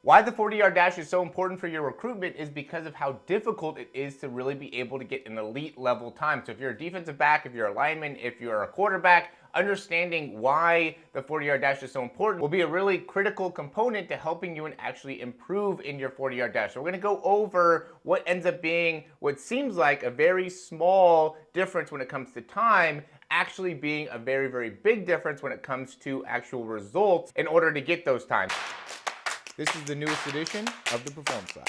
Why the 40-yard dash is so important for your recruitment is because of how difficult it is to really be able to get an elite level time. So if you're a defensive back, if you're a lineman, if you're a quarterback, understanding why the 40-yard dash is so important will be a really critical component to helping you and actually improve in your 40-yard dash. So we're going to go over what ends up being what seems like a very small difference when it comes to time, actually being a very, very big difference when it comes to actual results in order to get those times. This is the newest edition of the Performance Lab.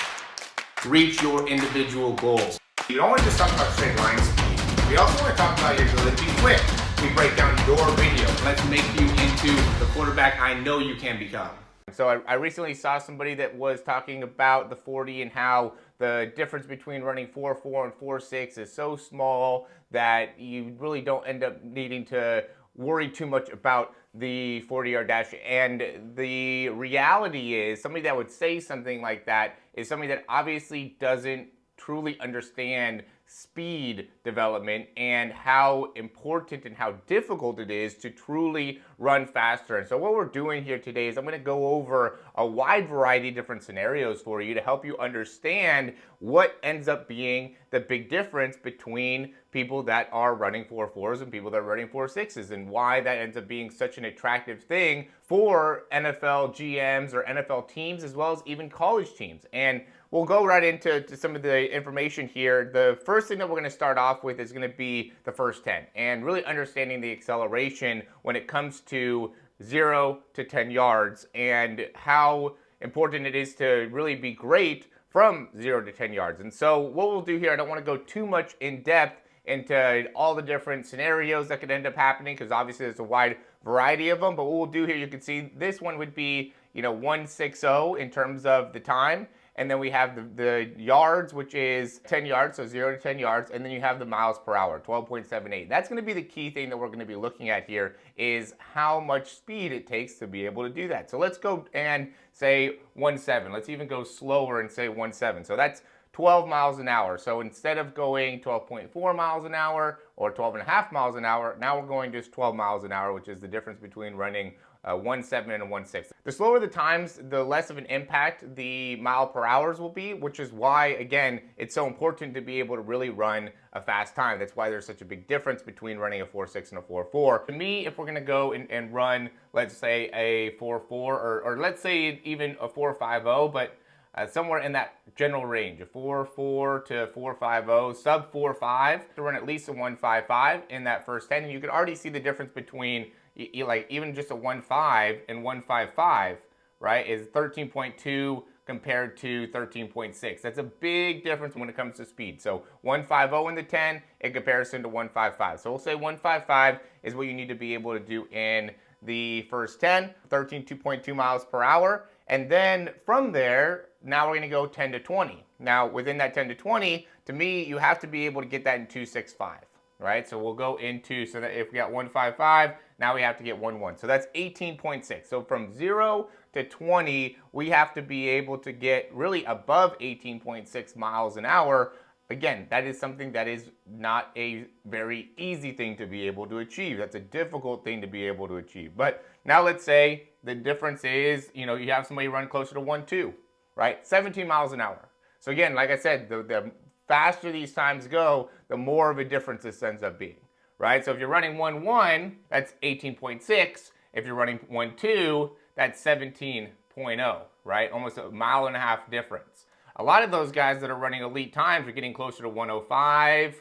Reach your individual goals. You don't want to just talk about straight line speed. We also want to talk about your ability to be quick. We break down your video. Let's make you into the quarterback I know you can become. So I recently saw somebody that was talking about the 40 and how the difference between running 4.4 and 4.6 is so small that you really don't end up needing to worry too much about the 40-yard dash. And the reality is somebody that would say something like that is somebody that obviously doesn't truly understand speed development and how important and how difficult it is to truly run faster. And so what we're doing here today is I'm going to go over a wide variety of different scenarios for you to help you understand what ends up being the big difference between people that are running 4.4s and people that are running 4.6s, and why that ends up being such an attractive thing for NFL GMs or NFL teams, as well as even college teams. And we'll go right into some of the information here. The first thing that we're going to start off with is going to be the first 10 and really understanding the acceleration when it comes to 0 to 10 yards and how important it is to really be great from 0 to 10 yards. And so what we'll do here, I don't want to go too much in depth into all the different scenarios that could end up happening because obviously there's a wide variety of them, but what we'll do here, you can see this one would be 1.60 in terms of the time. And then we have the yards, which is 10 yards, so 0 to 10 yards. And then you have the miles per hour, 12.78. That's going to be the key thing that we're going to be looking at here is how much speed it takes to be able to do that. So let's go and say 1.7. Let's even go slower and say 1.7. So that's 12 miles an hour. So instead of going 12.4 miles an hour or 12.5 miles an hour, now we're going just 12 miles an hour, which is the difference between running 1.7 and a 1.6. The slower the times, the less of an impact the mile per hours will be, which is why, again, it's so important to be able to really run a fast time. That's why there's such a big difference between running a 4.6 and a 4.4. To me, if we're going to go and run, let's say a 4.4 or let's say even a 4.50, but somewhere in that general range, a 4.4 to 4.50, sub 4.5, to run at least a 1.55 in that first 10. And you can already see the difference between like even just a 1.5 and 1.55, right, is 13.2 compared to 13.6. That's a big difference when it comes to speed. So 1.50 in the 10 in comparison to 1.55. So we'll say 1.55 is what you need to be able to do in the first 10, 13.2 miles per hour. And then from there, now we're going to go 10 to 20. Now within that 10 to 20, to me, you have to be able to get that in 2.65. Right, so we'll go into, so that if we got 1.55, now we have to get 1.1. So that's 18.6. So from 0 to 20, we have to be able to get really above 18.6 miles an hour. Again, that is something that is not a very easy thing to be able to achieve. That's a difficult thing to be able to achieve. But now let's say the difference is, you have somebody run closer to 1.2, right? 17 miles an hour. So again, like I said, the faster these times go, the more of a difference this ends up being, right? So if you're running 1.1, that's 18.6. If you're running 1.2, that's 17.0, right? Almost a mile and a half difference. A lot of those guys that are running elite times are getting closer to 1.05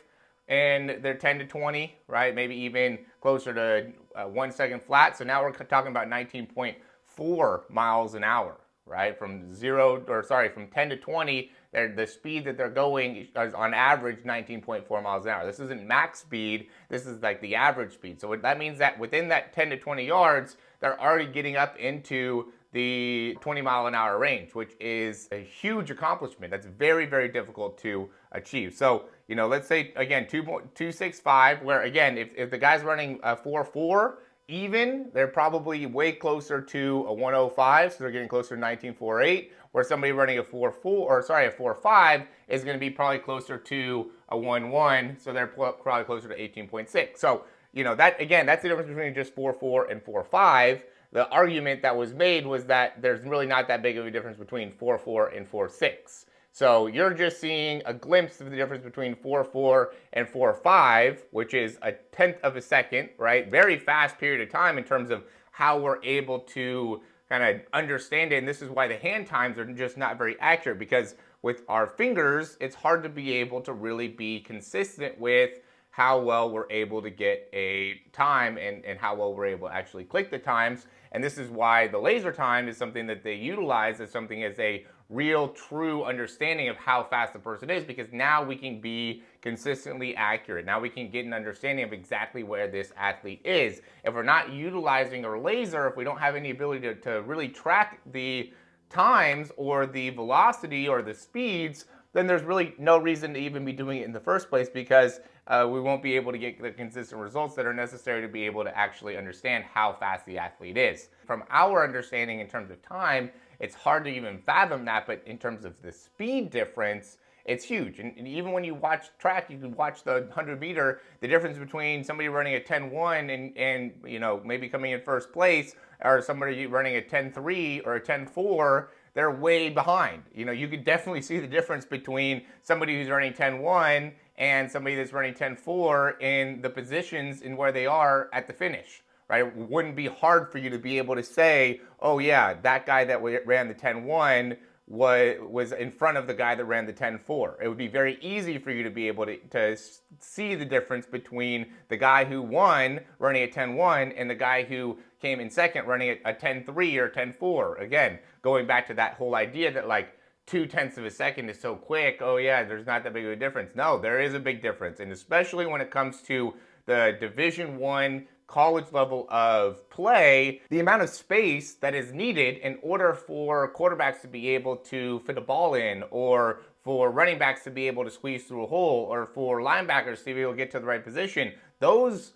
and they're 10 to 20, right? Maybe even closer to 1 second flat. So now we're talking about 19.4 miles an hour, right? From 10 to 20, the speed that they're going is on average 19.4 miles an hour. This isn't max speed, this is like the average speed. So that means that within that 10 to 20 yards, they're already getting up into the 20 mile an hour range, which is a huge accomplishment. That's very, very difficult to achieve. So, let's say, again, 2.65, where again, if the guy's running a 4.4, even, they're probably way closer to a 1.05, so they're getting closer to 19.48, where somebody running a 4.5 is going to be probably closer to a 1.1, so they're probably closer to 18.6. So, that, again, that's the difference between just 4.4 and 4.5. the argument that was made was that there's really not that big of a difference between 4.4 and 4.6. So you're just seeing a glimpse of the difference between 4.4 and 4.5, which is a tenth of a second, right? Very fast period of time in terms of how we're able to kind of understand it. And this is why the hand times are just not very accurate, because with our fingers, it's hard to be able to really be consistent with how well we're able to get a time and how well we're able to actually click the times. And this is why the laser time is something that they utilize as something as a real true understanding of how fast the person is, because now we can be consistently accurate. Now we can get an understanding of exactly where this athlete is. If we're not utilizing our laser, if we don't have any ability to really track the times or the velocity or the speeds, then there's really no reason to even be doing it in the first place, because we won't be able to get the consistent results that are necessary to be able to actually understand how fast the athlete is. From our understanding in terms of time, it's hard to even fathom that, but in terms of the speed difference, it's huge. And even when you watch track, you can watch the 100-meter, the difference between somebody running a 10.1 and you know, maybe coming in first place, or somebody running a 10.3 or a 10.4, they're way behind. You know, you could definitely see the difference between somebody who's running 10.1 and somebody that's running 10.4 in the positions in where they are at the finish, right? It wouldn't be hard for you to be able to say, oh yeah, that guy that ran the 10.1 was in front of the guy that ran the 10.4. It would be very easy for you to be able to see the difference between the guy who won running a 10.1 and the guy who came in second running a 10.3 or 10.4. Again, going back to that whole idea that like 0.2 of a second is so quick, oh yeah, there's not that big of a difference. No, there is a big difference, and especially when it comes to the Division I college level of play, the amount of space that is needed in order for quarterbacks to be able to fit a ball in, or for running backs to be able to squeeze through a hole, or for linebackers to be able to get to the right position, those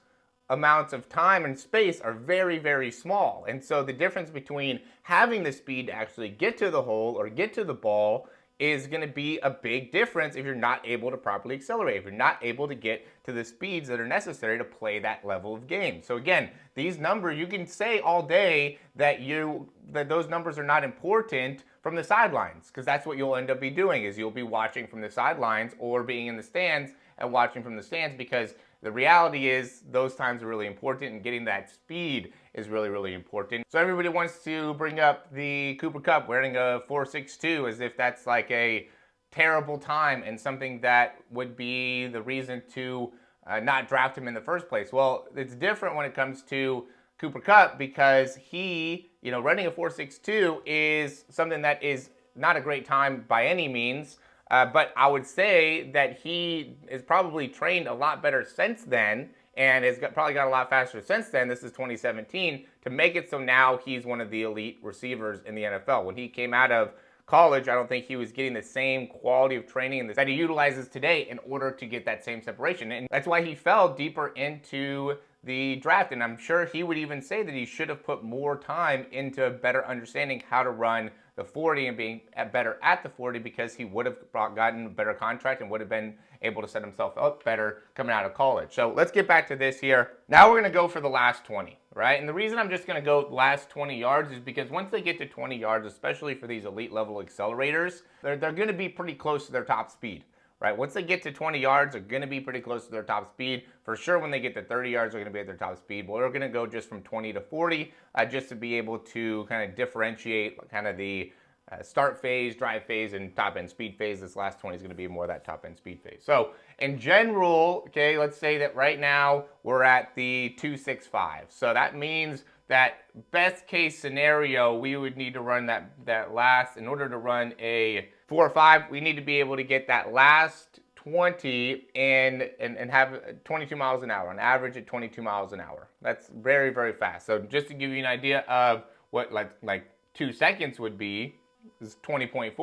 amounts of time and space are very, very small. And so the difference between having the speed to actually get to the hole or get to the ball is going to be a big difference if you're not able to properly accelerate, if you're not able to get to the speeds that are necessary to play that level of game. So again, these numbers, you can say all day that those numbers are not important from the sidelines, because that's what you'll end up be doing, is you'll be watching from the sidelines or being in the stands and watching from the stands, because the reality is those times are really important, and getting that speed is really, really important. So everybody wants to bring up the Cooper Kupp wearing a 4.62 as if that's like a terrible time and something that would be the reason to not draft him in the first place. Well, it's different when it comes to Cooper Kupp, because he, you know, running a 4.62 is something that is not a great time by any means. But I would say that he is probably trained a lot better since then, and has probably got a lot faster since then. This is 2017, to make it so now he's one of the elite receivers in the NFL. When he came out of college, I don't think he was getting the same quality of training that he utilizes today in order to get that same separation. And that's why he fell deeper into the draft. And I'm sure he would even say that he should have put more time into better understanding how to run the 40 and being better at the 40, because he would have gotten a better contract and would have been able to set himself up better coming out of college. So let's get back to this here. Now we're going to go for the last 20, right? And the reason I'm just going to go last 20 yards is because once they get to 20 yards, especially for these elite level accelerators, they're going to be pretty close to their top speed. Right? Once they get to 20 yards, they're going to be pretty close to their top speed. For sure, when they get to 30 yards, they're going to be at their top speed. But we're going to go just from 20 to 40 just to be able to kind of differentiate kind of the start phase, drive phase, and top end speed phase. This last 20 is going to be more that top end speed phase. So in general, okay, let's say that right now we're at the 2.65. So that means that best case scenario, we would need to run that last, in order to run a 4.5, we need to be able to get that last 20 and have 22 miles an hour, on average at 22 miles an hour. That's very, very fast. So just to give you an idea of what like 2 seconds would be, is 20.4.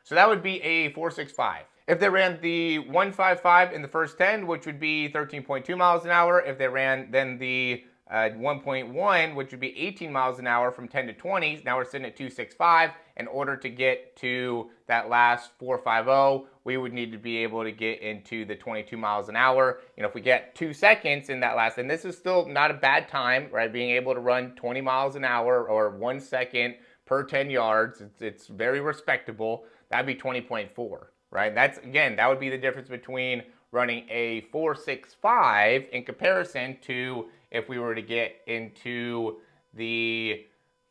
So that would be a 4.65. If they ran the 1.55 in the first 10, which would be 13.2 miles an hour, if they ran then the 1.1, which would be 18 miles an hour from 10 to 20. Now we're sitting at 265. In order to get to that last 450, we would need to be able to get into the 22 miles an hour. You know, if we get 2 seconds in that last, and this is still not a bad time, right? Being able to run 20 miles an hour or 1 second per 10 yards, it's very respectable. That'd be 20.4, right? That's, again, that would be the difference between running a 4.65 in comparison to if we were to get into the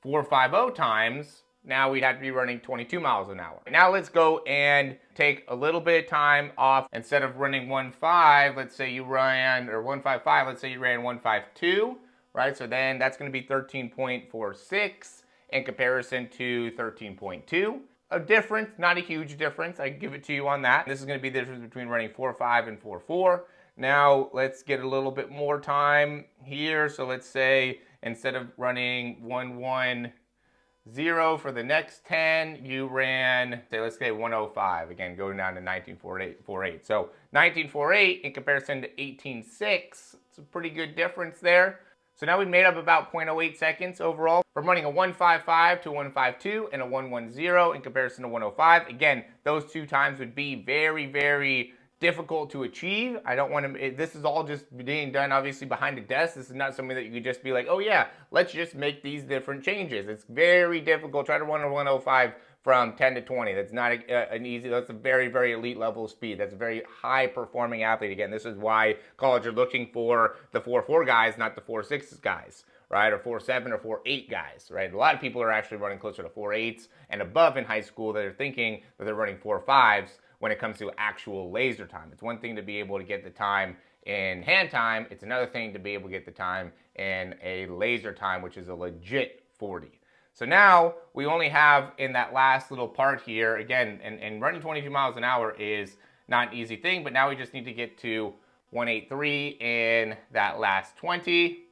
4.50 times. Now we'd have to be running 22 miles an hour. Now let's go and take a little bit of time off. Instead of running 1.5, let's say you ran, or 1.55, let's say you ran 1.52, right? So then that's going to be 13.46 in comparison to 13.2. A difference, not a huge difference. I can give it to you on that. This is going to be the difference between running 4.5 and 4.4. Now let's get a little bit more time here. So let's say instead of running 1.10 for the next 10, you ran, say, let's say 105. Again, going down to 19.48. So 19.48 in comparison to 18.6. It's a pretty good difference there. So now we've made up about 0.08 seconds overall from running a 1.55 to 1.52 and a 1.10 in comparison to 1.05. Again, those two times would be very, very difficult to achieve. I don't want to, this is all just being done obviously behind a desk. This is not something that you could just be like, oh yeah, let's just make these different changes. It's very difficult. Try to run a 1.05 from 10 to 20. That's not an easy, that's a very, very elite level of speed. That's a very high performing athlete. Again, this is why college are looking for the 4.4 guys, not the 4.6 guys, right? Or 4.7 or 4.8 guys, right? A lot of people are actually running closer to 4.8s and above in high school that are thinking that they're running 4.5s when it comes to actual laser time. It's one thing to be able to get the time in hand time. It's another thing to be able to get the time in a laser time, which is a legit 40. So now we only have in that last little part here, again, and running 22 miles an hour is not an easy thing, but now we just need to get to 1.83 in that last 20,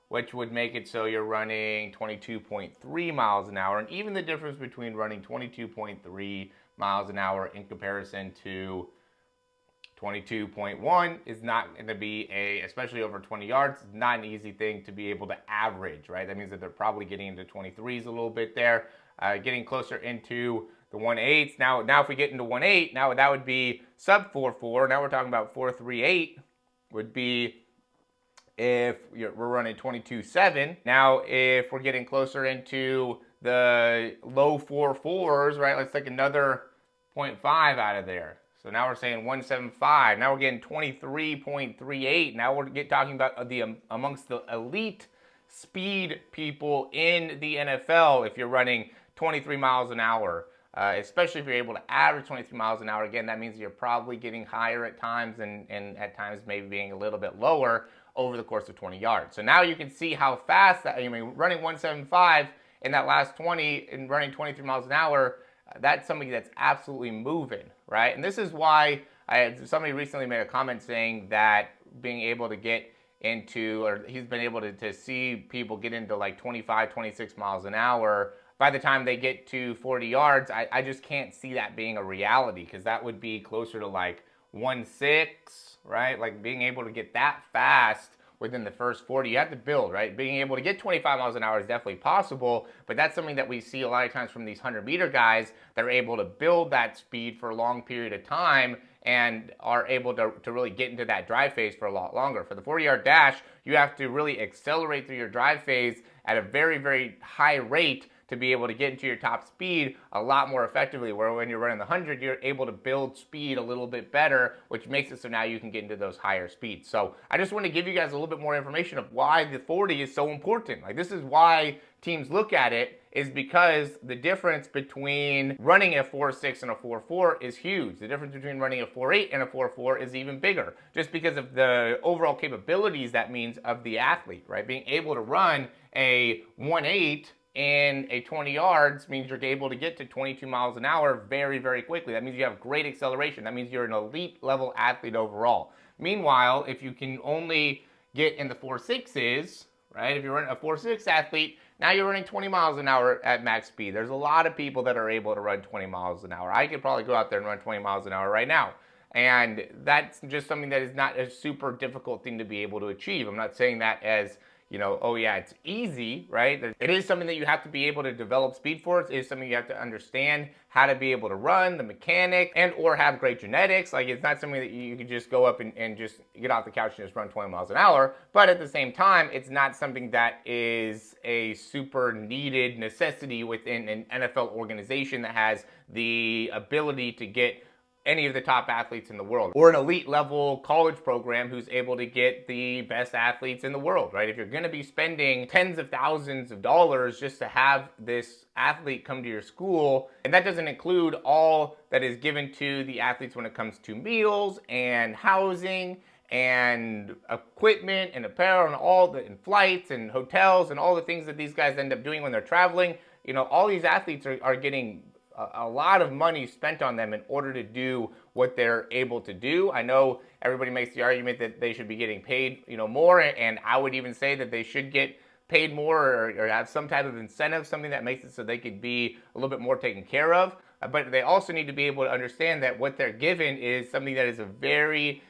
which would make it so you're running 22.3 miles an hour. And even the difference between running 22.3 miles an hour in comparison to 22.1 is not going to be especially over 20 yards, not an easy thing to be able to average, right? That means that they're probably getting into 23s a little bit there, getting closer into the 1.8s. Now if we get into 1.8, now that would be sub 4.4. Now we're talking about 4.38 would be if we're running 22.7. Now if we're getting closer into the low 4.4s, right? Let's take another 0.5 out of there. So now we're saying 1.75. Now we're getting 23.38. Now we're talking about amongst the elite speed people in the NFL. If you're running 23 miles an hour, especially if you're able to average 23 miles an hour, again, that means you're probably getting higher at times and at times maybe being a little bit lower over the course of 20 yards. So now you can see how fast that, I mean, running 1.75 in that last 20 and running 23 miles an hour, that's somebody that's absolutely moving, right? And this is why somebody recently made a comment saying that being able to get into, or he's been able to see people get into like 25, 26 miles an hour by the time they get to 40 yards. I just can't see that being a reality, because that would be closer to like 1.6, right? Like being able to get that fast within the first 40, you have to build, right? Being able to get 25 miles an hour is definitely possible, but that's something that we see a lot of times from these 100-meter guys that are able to build that speed for a long period of time and are able to really get into that drive phase for a lot longer. For the 40-yard dash, you have to really accelerate through your drive phase at a very, very high rate to be able to get into your top speed a lot more effectively, where when you're running the 100, you're able to build speed a little bit better, which makes it so now you can get into those higher speeds. So I just want to give you guys a little bit more information of why the 40 is so important. Like, this is why teams look at it, is because the difference between running a 4.6 and a 4.4 is huge. The difference between running a 4.8 and a 4.4 is even bigger, just because of the overall capabilities that means of the athlete, right? Being able to run a 1.8 in a 20 yards means you're able to get to 22 miles an hour very, very quickly. That means you have great acceleration. That means you're an elite level athlete overall. Meanwhile, if you can only get in the 4.6s, right? If you're a 4.6 athlete, now you're running 20 miles an hour at max speed. There's a lot of people that are able to run 20 miles an hour. I could probably go out there and run 20 miles an hour right now. And that's just something that is not a super difficult thing to be able to achieve. I'm not saying that as, oh yeah, it's easy, right? It is something that you have to be able to develop speed for. It is something you have to understand how to be able to run, the mechanic, and or have great genetics. Like, it's not something that you can just go up and just get off the couch and just run 20 miles an hour. But at the same time, it's not something that is a super needed necessity within an NFL organization that has the ability to get any of the top athletes in the world, or an elite level college program who's able to get the best athletes in the world, right? If you're going to be spending tens of thousands of dollars just to have this athlete come to your school, and that doesn't include all that is given to the athletes when it comes to meals and housing and equipment and apparel and and flights and hotels and all the things that these guys end up doing when they're traveling. All these athletes are getting a lot of money spent on them in order to do what they're able to do. I know everybody makes the argument that they should be getting paid, more, and I would even say that they should get paid more or have some type of incentive, something that makes it so they could be a little bit more taken care of. But they also need to be able to understand that what they're given is something that is a very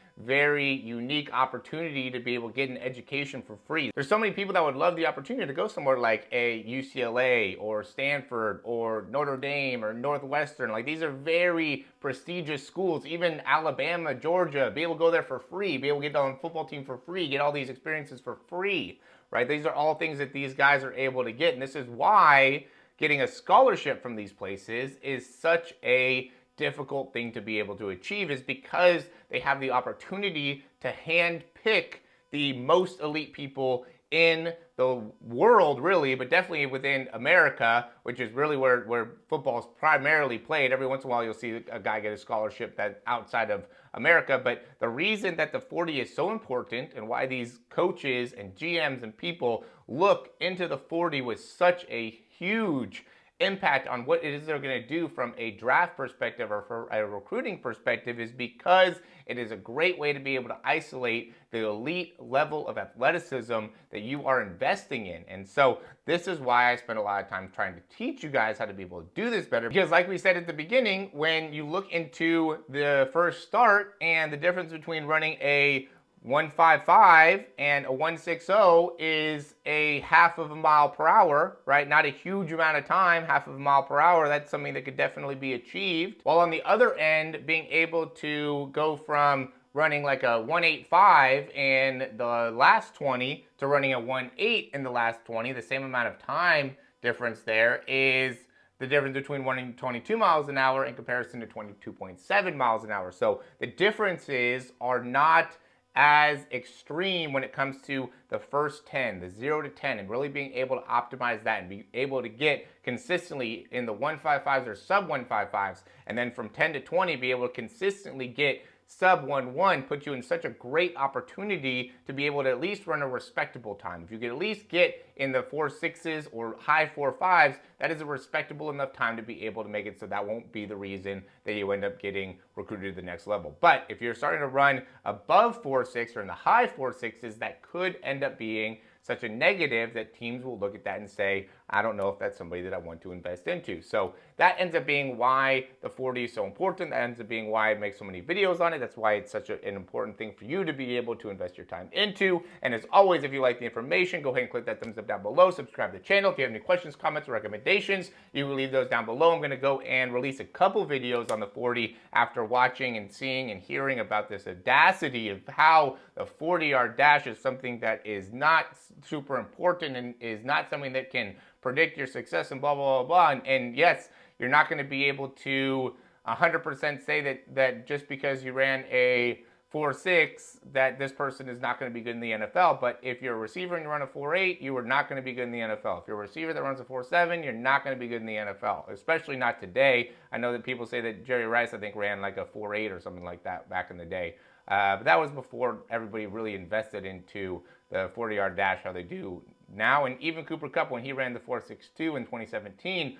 unique opportunity to be able to get an education for free. There's so many people that would love the opportunity to go somewhere like a UCLA or Stanford or Notre Dame or Northwestern. Like, these are very prestigious schools. Even Alabama, Georgia, be able to go there for free, be able to get on a football team for free, get all these experiences for free, right? These are all things that these guys are able to get, and this is why getting a scholarship from these places is such a difficult thing to be able to achieve, is because they have the opportunity to hand pick the most elite people in the world, really, but definitely within America, which is really where football is primarily played. Every once in a while, you'll see a guy get a scholarship that's outside of America. But the reason that the 40 is so important and why these coaches and GMs and people look into the 40 with such a huge impact on what it is they're going to do from a draft perspective or for a recruiting perspective is because it is a great way to be able to isolate the elite level of athleticism that you are investing in. And so this is why I spend a lot of time trying to teach you guys how to be able to do this better, because like we said at the beginning, when you look into the first start and the difference between running a 155 and a 160 is a half of a mile per hour, right? Not a huge amount of time, half of a mile per hour. That's something that could definitely be achieved. While on the other end, being able to go from running like a 185 in the last 20 to running a 18 in the last 20, the same amount of time difference there is the difference between running 22 miles an hour in comparison to 22.7 miles an hour. So the differences are not as extreme when it comes to the first 10, the 0 to 10, and really being able to optimize that and be able to get consistently in the 155s or sub 155s, and then from 10 to 20 be able to consistently get sub 1:1, put you in such a great opportunity to be able to at least run a respectable time. If you could at least get in the 4.6s or high 4.5s, that is a respectable enough time to be able to make it so that won't be the reason that you end up getting recruited to the next level. But if you're starting to run above 4.6 or in the high 4.6s, that could end up being such a negative that teams will look at that and say, I don't know if that's somebody that I want to invest into. So that ends up being why the 40 is so important. That ends up being why I make so many videos on it. That's why it's such an important thing for you to be able to invest your time into. And as always, if you like the information, go ahead and click that thumbs up down below. Subscribe to the channel. If you have any questions, comments, or recommendations, you can leave those down below. I'm going to go and release a couple videos on the 40 after watching and seeing and hearing about this audacity of how the 40-yard dash is something that is not super important and is not something that can predict your success and blah, blah, blah, blah. And yes, you're not going to be able to 100% say that just because you ran a 4.6 that this person is not going to be good in the NFL. But if you're a receiver and you run a 4.8, you are not going to be good in the NFL. If you're a receiver that runs a 4.7, you're not going to be good in the NFL, especially not today. I know that people say that Jerry Rice, I think, ran like a 4.8 or something like that back in the day. But that was before everybody really invested into the 40-yard dash, how they do now. And even Cooper Kupp, when he ran the 4.62 in 2017,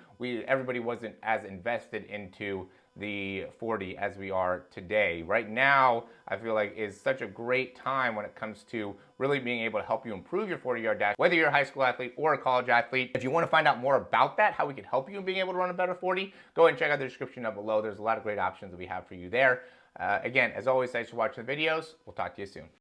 everybody wasn't as invested into the 40 as we are today. Right now, I feel like is such a great time when it comes to really being able to help you improve your 40-yard dash, whether you're a high school athlete or a college athlete. If you want to find out more about that, how we can help you in being able to run a better 40, go ahead and check out the description down below. There's a lot of great options that we have for you there. Again, as always, thanks for watching the videos. We'll talk to you soon.